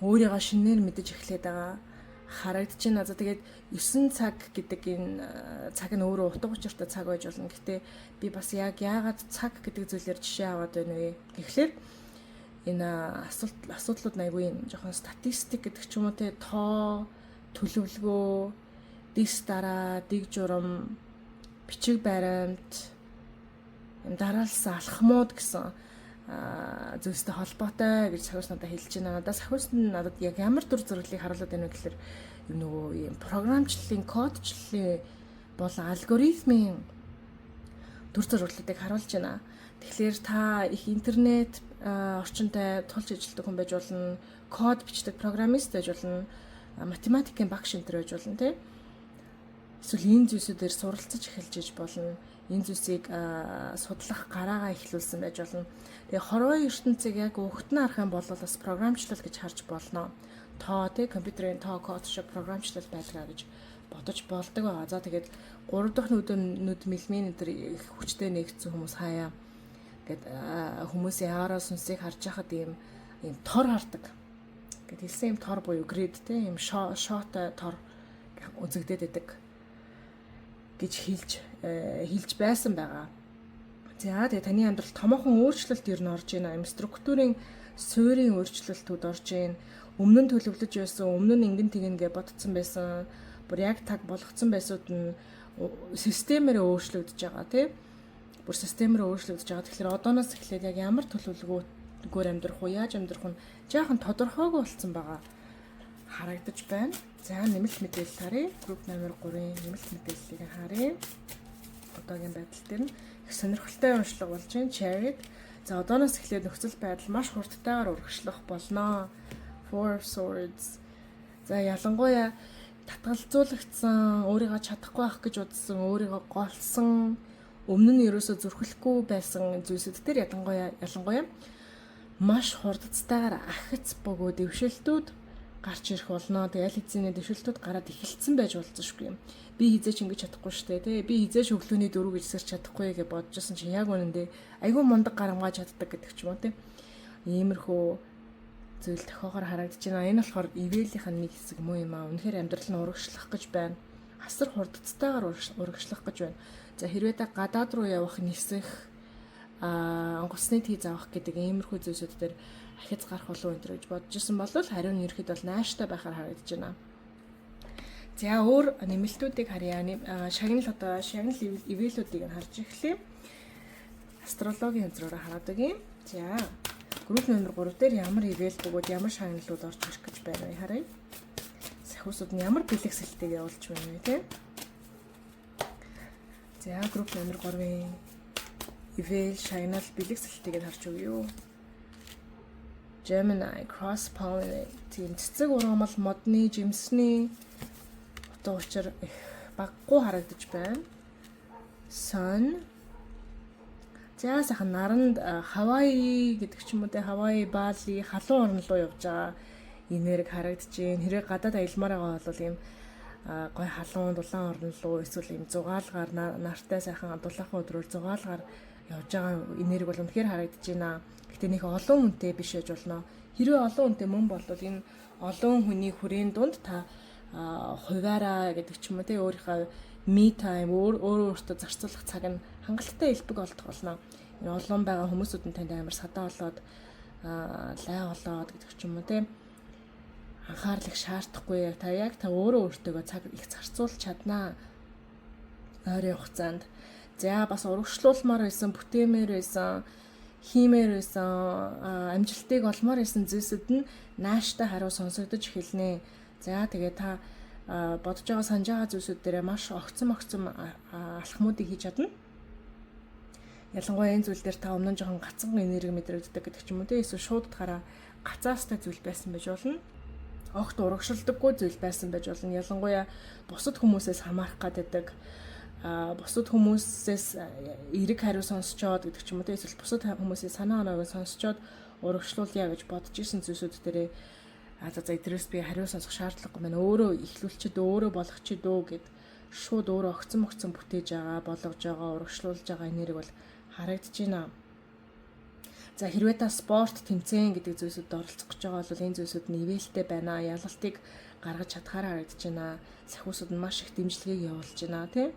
Өөрийгөө шинээр мэдэж эхлээд байгаа. харагдаж байна. За тэгээд 9 цаг гэдэг энэ цаг нь өөрөө утга учиртай цаг байж болно. Гэхдээ би бас яагаад цаг гэдэг зүйлээр жишээ аваад байна вэ гэхлээр энэ асуудлууд айгүй юм жоохон статистик гэдэг ч юм уу те тоо төлөвлөгөө дис дараа дэг журам бичиг баримт дараалсан алхмууд гэсэн зүйлстэй холбоотой гэж сахиус надад хэлж байна. Надад сахиус нь надад яг ямар төр зураглыг харуулдаг байна вэ гэхээр нөгөө юм програмчлалын кодчлалын болон алгоритмын төр зураглуудыг харуулж байна. Тэгэхээр та их интернет орчинтай тулж ажилладаг хүн байж болно, код бичдэг программист байж болно, математикийн багш энтер байж болно тий. Эсвэл энэ зүйлсүүдээр суралцаж эхэлж иж болно. Энэ зүйлсийг судлах гараагаа эхлүүлсэн байж болно. Тэгээ хорвоо ертөнцийг яг өгт нь харах юм бол бас програмчлал гэж харж болно. Тоо тий компьютерийн тоо код шиг програмчлал байдгаа гэж бодож болдог байгаа. За тэгээд 3 дахь нүд миллиметр их хүчтэй нэгдсэн хүмүүс хаяа гэд хүмүүсийн аваараа сүнсийг харж байхад ийм тор хардаг. Гэт хэлсэн юм тор буюу грид тий ийм шоотой тор үзэгдээд байдаг гэж хэлж байсан байгаа. За тэгээ таны амьдралд томоохон өөрчлөлт ер нь орж ийн. Им структурын суурийн өөрчлөлтүүд орж ийн. Өмнө нь төлөвлөж байсан, өмнө нь ингэн тэгнэ гэж бодсон байсан. Бүр яг таг болгоцсон байсууд нь системээр өөрчлөгдөж байгаа тий. Бүр системээр өөрчлөгдөж байгаа. Тэгэхээр одооноос эхлээд яг ямар төлөвлөгөөгөөр амьдрах уу, яаж амьдрах нь жаахан тодорхойгүй болсон байгаа харагдаж байна. За нэмэлт мэдээлэл харъя. Групп номер 3-ын нэмэлт мэдээллийг харъя. Одоогийн байдал дээр нь их сонирхолтой уншлага болж байна. Cherry. За одооноос эхлээд нөхцөл байдал маш хурдтайгаар урагшлах болно. Four of Swords. За ялангуяа татгалзуулагдсан, өөрийгөө чадахгүй байх гэж удсан, өөрийгөө голсон, өмнө нь ерөөсөө зүрхлэхгүй байсан зүйлсүүд дээр ялангуяа маш хурдцтайгаар ахиц бөгөөд дэвшилтүүд гарч ирэх болно. Тэгээ аль хэзээ дэвшилтүүд гараад эхэлсэн байж болзошгүй юм. Би хизээч ингэж чадахгүй штэ тий. Би хизээч өглөөний 4 гэж сэрч чадахгүй гэж бодожсэн чинь яг үнэндээ айгүй мундаг гарамгааж чаддаг гэдэг ч юм уу тий. Иймэрхүү зүйл тохиогоор харагдаж байна. Энэ болохоор ивэлийнх нь нэг хэсэг муу юм аа. Үнэхээр амьдрал нь урагшлах гэж байна. Асар хурдцтайгаар урагшлах гэж байна. За хэрвээ та гадаад руу явах нисэх онгоцны тийз авах гэдэг иймэрхүү зүйлсүүд дээр ахиц гарах болов энэ гэж бодож исэн бол хариу нь ерхэд бол нааштай байхаар харагдаж байна. За өөр нэмэлтүүдийг харъя. Шагнал ивэлүүдийг нь харж эхлэе. Астрологийн хязраараа хараад өгье. За групп номер 3 дээр ямар ивэл бөгөөд ямар шагналууд орж ирэх гэж байна вэ харъя. Сахиусууд нь ямар бэлэгсэлтэйг явуулж байна вэ те. За групп номер 3-ын ивэл шагнал бэлэгсэлтэйг харж өгье. Gemini cross pollinate тийм цэцэг ургамал модны жимсний утга учир их баггүй харагдаж байна. Sun. За сайхан наранд Хавай гэдэг ч юм уу те Хавай, Бали, халуун орн руу явж байгаа энерги харагдаж байна. Хэрэг гадаад аялмаар байгаа бол ийм гой халуун дулаан орн руу эсвэл ийм зугаалгаар нартай сайхан дулаахан өдрөөр зугаалгаар явж байгаа энерги бол үнэхээр харагдаж байна. Гэтэ нэг олон хүнтэй биш ээж болно. Хэрвээ олон хүнтэй мөн бол энэ олон хүний хүрээнд дунд та хуваараа гэдэг ч юм уу те өөрийнхөө me time өөртөө зарцуулах цаг нь хангалттай элбэг болдог болно. Энэ олон байгаа хүмүүсүүд нь танд амар садаа болоод лай болоод гэдэг ч юм уу те анхаарлыг шаардахгүй яг та өөртөө цаг их зарцуулж чаднаа ойрын хугацаанд. За бас урагшлуулмаар байсан, бүтээмээр байсан, хиймээр байсан, амжилтыг олмоор байсан зүйлсүүд нь нааштай хариу сонсогдож эхэлнэ. За тэгээ та бодож байгаа санаж байгаа зүйлсүүд дээр маш огцом алхмуудыг хийж чадна. Ялангуяа энэ зүйл дээр та өмнө нь жоохон гацсан энерги мэдрэгддэг гэдэг ч юм уу те эсвэл шууд гараа гацаастай зүйл байсан байж болно. Огт урагшилдаггүй зүйл байсан байж болно. Ялангуяа бусад хүмүүсээс хамаарах гаддаг бусад хүмүүсээс эрэг хариу сонсчоод гэдэг ч юм уу те эсвэл бусад хүмүүсийн санаа оноог сонсчоод урагшлуулъя гэж бодож исэн зүйлсүүд дээрээ за эдрээс би хариу сонсох шаардлагагүй байна. Өөрөө ихлүүлчихэд өөрөө болгочихэд өө гэд шууд өөрөө огцон бүтээж байгаа, болгож байгаа, урагшлуулж байгаа энерги бол харагдаж байна. За хэрвээ та спорт, тэмцээн гэдэг зүйлсүүдэд оролцох гэж байгаа бол энэ зүйлсүүд нь ивэлтэй байна. Ялалтыг гаргаж чадхаараа харагдаж байна. Сахиусууд нь маш их дэмжлэгийг явуулж байна тийм.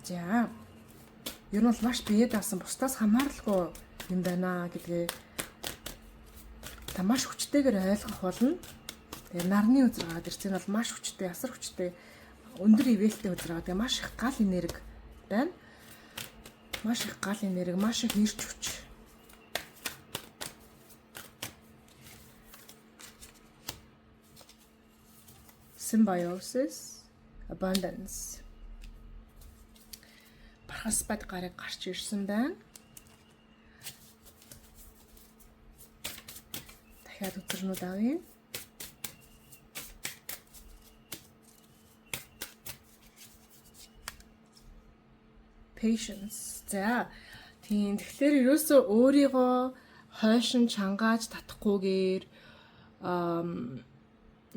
За. Ер нь бол маш бие даасан бусдаас хамааралгүй юм байна гэдгээ та маш хүчтэйгээр ойлгох болно. Тэгээ нарны үзрээд ирсэн бол маш хүчтэй, асар хүчтэй, өндөр ивэлтэй үзрээд тэгээ маш их гал энерги байна. Маш их гал энерги, маш их ирч хүч. Symbiosis, abundance. Бархас бад гарыг гарч ирсэн байна. Дахиад үзэрнүүд авъя. Patience. За тийм тэгэхээр ерөөсөө өөрийгөө хойшин чангааж татахгүйгээр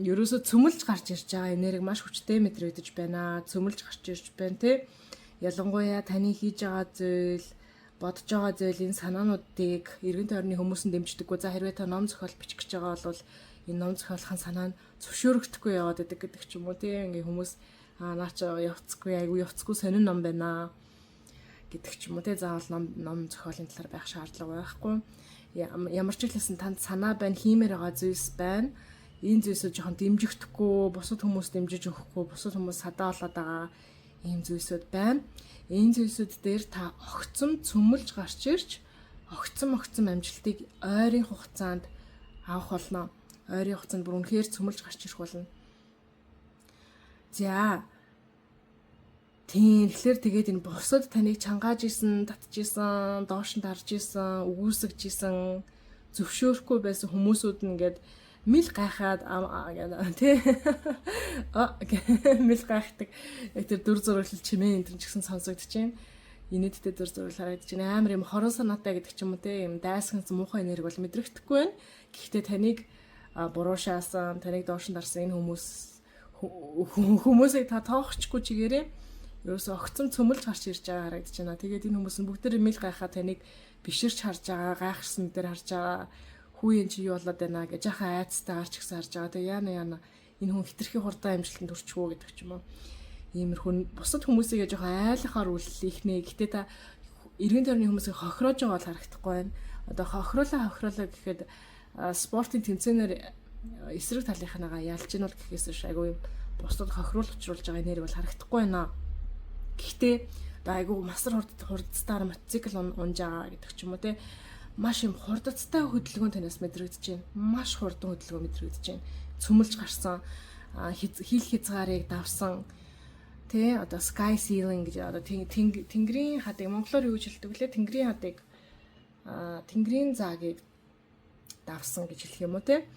ерөөсөө цөмөлж гарч ирж байгаа энерги маш хүчтэй мэдрэгдэж байна. Цөмөлж гарч ирж байна те. Ялангуяа таны хийж байгаа зүйл, бодож байгаа зүйлийн санаануудыг эргэн тойрны хүмүүс нь дэмждэггүй. За хэрвээ та ном зохиол бичих гэж байгаа бол энэ ном зохиолын санаа нь зөвшөөрөгдөхгүй яваад байдаг гэдэг ч юм уу тийм. Ингээ хүмүүс наа чи явцгүй, айгүй явцгүй сонин ном байна гэдэг ч юм уу те. Заавал ном зохиолын талаар байх шаардлага байхгүй. Ямар ч хэлсэн танд санаа байна, хиймээр байгаа зүйлс байна. Энэ зүйлсөө жоохон дэмжигдэхгүй, бусад хүмүүс дэмжиж өгөхгүй, бусад хүмүүс садаа болоод байгаа ийм зүйлсүүд байна. Энэ зүйлсүүд дээр та огцом цөмөлж гарч ирж, огцом амжилтыг ойрын хугацаанд авах болно. Ойрын хугацаанд бүр үнэхээр цөмөлж гарч ирэх болно. За. Тийм тэгэхээр тэгээд энэ бусад таныг чангааж исэн, татж исэн, доош нь дарж исэн, үгүйсгэж исэн, зөвшөөрөхгүй байсан хүмүүсүүд нь ингээд мэл гайхаад тий мэл гайхдаг яг тэр дүр зурагл чимээ энэ ч гэсэн сонсогдож байна. Инээдтэй дүр зураг харагдаж байна. Амар юм хорон санаатай гэдэг ч юм уу тий юм дайсганц муухай энерги бол мэдрэгдэхгүй байна. Гэхдээ таныг буруу шаасан, таныг доош нь дарсан энэ хүмүүсийг та тоохчгүй чигээрээ ерөөсө огцом цөмөлж гарч ирж байгаа харагдаж байна. Тэгээд энэ хүмүүс нь бүгд мэл гайхаад таныг биширч харж байгаа, гайхсан дээр харж байгаа. Хүү энэ чи юу болоод байна гэж яхаа айцтай гарч гисэн харж байгаа. Тэгээ яана энэ хүн хитрхи хурдан амжилтанд хүрчихвөө гэдэг ч юм уу. Иймэрхүү бусад хүмүүсийгээ жоохон айлахаар үллэхнэ. Гэтэ та эргэн тойрны хүмүүсийг хохироож байгаа бол харагдахгүй байна. Одоо хохируулаа гэхэд спортын тэмцээнээр эсрэг талынхаагаа ялж ийн бол гэхээс айгүй бусдад хохируул учруулж байгаа нэр бол харагдахгүй байна. Гэхдээ одоо айгүй масар хурдцаар мотоцикл унжаа гэдэг ч юм уу те. Маш юм хурдцтай хөдөлгөөн танаас мэдрэгдэж байна. Маш хурдан хөдөлгөөн мэдрэгдэж байна. Цөмөлж гарсан, хил хязгаарыг давсан. Тэ одоо sky ceiling гэж одоо тэнгэрийн хадыг монголоор юу гэж хэлдэг вүлээ? Тэнгэрийн хадыг тэнгэрийн заагийг давсан гэж хэлэх юм уу те?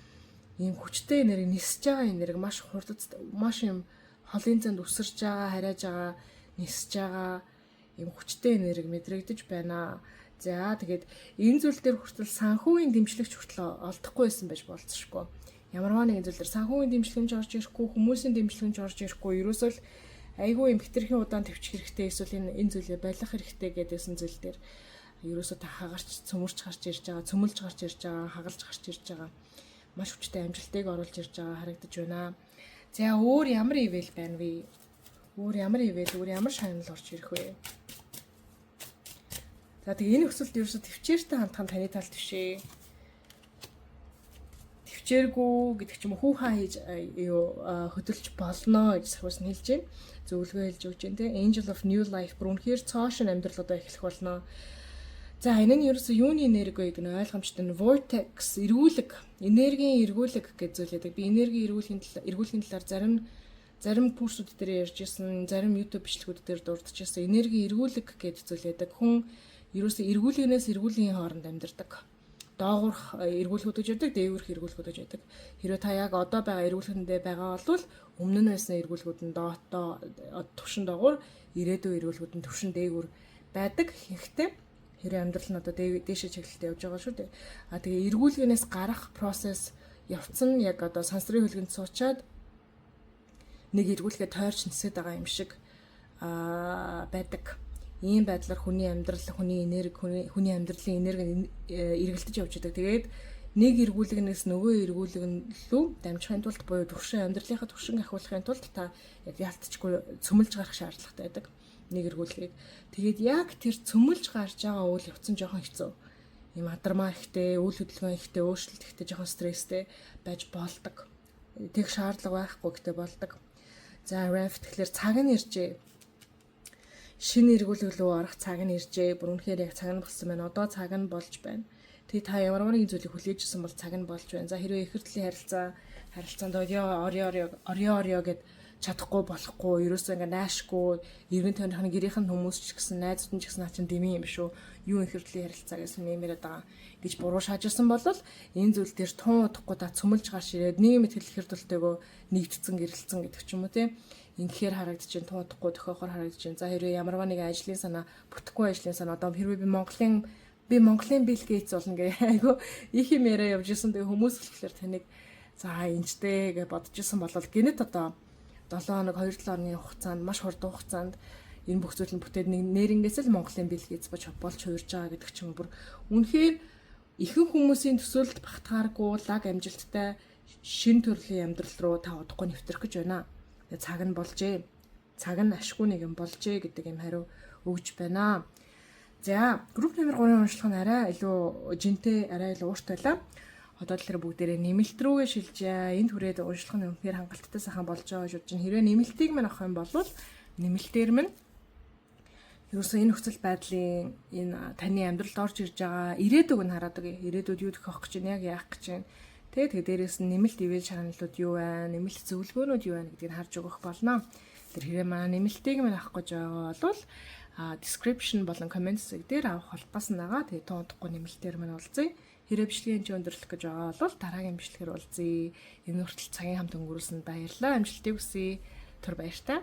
Ийм хүчтэй энерги нисэж байгаа энерги маш хурдцтай, маш юм холын занд өсөрж байгаа, харайж байгаа, нисэж байгаа ийм хүчтэй энерги мэдрэгдэж байна. За тэгээд энэ зүйл дээр хүртэл санхүүгийн дэмжлэгч хүртэл олдохгүй байсан байж болцсошгүй. Ямарваа нэгэн зүйл дээр санхүүгийн дэмжлэгч орж ирэхгүй, хүмүүсийн дэмжлэгч орж ирэхгүй, ерөөсөө л айгүй юм хитрхийн удаан төвчих хэрэгтэй эсвэл энэ зүйлээ байлгах хэрэгтэй гэдээсэн зүйл дээр ерөөсөө та хагарч цөмөрч гарч ирж байгаа, цөмөлж гарч ирж байгаа, хагалж гарч ирж байгаа. Маш хүчтэй амжилтыг оруулж ирж байгаа харагдаж байна. За өөр ямар ивэл байна вэ? Өөр ямар шагнал орж ирэх вэ? За тэгээ энэ өсөлт ерөөсө төвчээртэй хандхан таны талд бишээ. Төвчээргүй гэдэг ч юм уу хүүхэн хийж хөдөлж болно гэж сахиус нь хэлж байна. Зөвлөгөө хэлж өгч байна те. Angel of New Life бүр үнэхээр цоошин амьдралуудаа эхлэх болно. За энэ нь ерөөсө юуны энерги вэ гэдэг нь ойлгомжтой нь vortex эргүүлэг, энергийн эргүүлэг гэж зүйл яадаг. Би энергийн эргүүлэхийн талаар зарим курсууд дээр ярьж ирсэн, зарим YouTube бичлэгүүд дээр дурдж ирсэн. Энергийн эргүүлэг гэж зүйл яадаг. Хүн ерөөсөө эргүүлгээс эргүүлийн хооронд амьдардаг. Доогуурх эргүүлгүүд гэж байдаг, дээгүүрх эргүүлгүүд гэж байдаг. Хэрвээ та яг одоо байгаа эргүүлгэндээ байгаа бол өмнө нь байсан эргүүлгүүд нь төвшин доогуур, ирээдүйн эргүүлгүүд нь төвшин дээгүүр байдаг. Хэрэгтэй. Хэрвээ амьдрал нь одоо дээшээ чиглэлтэй явж байгаа шүү дээ. Тэгээ эргүүлгээс гарах процесс явцсан яг одоо сансрын хөлгөнд суучаад нэг эргүүлгээ тойрч нисээд байгаа юм шиг байдаг. Ийм байдлаар хүний амьдрал, хүний энерги, хүний амьдралын энерги эргэлдэж явж байдаг. Тэгээд нэг эргүүлэгнээс нөгөө эргүүлэг лүү дамжихын тулд буюу төвшин амьдралынхаа төвшин ахиулахын тулд та яг ялцчихгүй цөмөлж гарах шаардлагатай байдаг. Нэг эргүүлгийг. Тэгээд яг тэр цөмөлж гарч байгаа үйл явц нь жоохон хэцүү. Ийм адармаа ихтэй, үйл хөдөлгөөн ихтэй, өөрчлөлт ихтэй, жоохон стресстэй байж болдог. Тэг шаардлага байхгүй гэхдээ болдог. За ref тэгэхээр цаг нь иржээ. Шинэ эргүүлэг рүү орох цаг нь иржээ. Бүр үнэхээр яг цаг нь болсон байна. Одоо цаг нь болж байна. Тэгээ та ямар нэгэн зүйлийг хүлээж ирсэн бол цаг нь болж байна. За хэрвээ ихэр төлөлийн харилцаанд орио гэд чадахгүй болохгүй, ерөөсөө ингээ наашгүй, эргэн тойрны гэрийнхэн хүмүүс ч гэсэн найзууд нь ч гэсэн начин дэмий юм шүү. Юу ихэр төлөлийн харилцаа гэсэн нэмэрэд байгаа гэж буруу шаажирсан бол энэ зүйл дээр тун удахгүй та цөмөлж гарч ирээд нийгмийн ихэр төлөлтэйгөө нэгдсэн гэрэлцэн гэдэг ч юм уу тийм. Инхээр харагдчихээн тун удахгүй тохиохоор харагдчихээн. За хэрвээ ямарваа нэг ажлын санаа, бүтэхгүй ажлын санаа одоо хэрвээ би Монголын Билл Гейтс болно гэх айгу их юм яриа явж исэн. Тэгээ хүмүүс болохоор таныг за энэчтэй гэж бодож исэн бол гинэт одоо 7 хоног 2-7 хоногийн хугацаанд маш хурдан хугацаанд энэ бүх зүйл нь бүтээд нэг нэрнгээс л Монголын Билл Гейтс болж хуурж байгаа гэдэг ч юм бүр үнэхээр ихэнх хүмүүсийн төсөөлөлд багтахааргүй лаг амжилттай шин төрлийн амьдрал руу та удахгүй нэвтрэх гэж байна. Тэгээ цаг нь болжээ. Цаг нь ашгүй нэг юм болжээ гэдэг юм хариу өгж байна. За, групп номер 3-ын уншлах нь арай илүү жинтэй, арай илүү ууртай байлаа. Одоо л тэр бүгдээрээ нэмэлт рүүгээ шилжээ. Энд хүрээд уншлах нь үнэхээр хангалттай сайхан болж байгаа гэж бодож байна. Хэрвээ нэмэлтийг мань авах юм бол нэмэлтээр мань ерөөсөө энэ нөхцөл байдлын энэ таны амьдралд орж ирж байгаа ирээдүг нь хараад өгье. Ирээдүйд юу төхөх гэж байна, яг яах гэж байна. Тэгээд дээрээс нь нэмэлт ивэл шаналлууд юу байна, нэмэлт зөвлөгөөнүүд юу байна гэдгийг харж өгөх болно. Тэр хэрэг маань нэмэлтийг мань авах гэж байгаа бол description болон comments дээр авах холбоос нь байгаа. Тэгээд тоодохгүй нэмэлтээр мань уулзъя. Хэрэг бичлэгийн өндөрлөх гэж байгаа бол дараагийн бичлэгээр уулзъя. Энэ хүртэл цагийн хамт өнгөрүүлсэнд баярлалаа. Амжилтыг хүсье. Түр баяртай.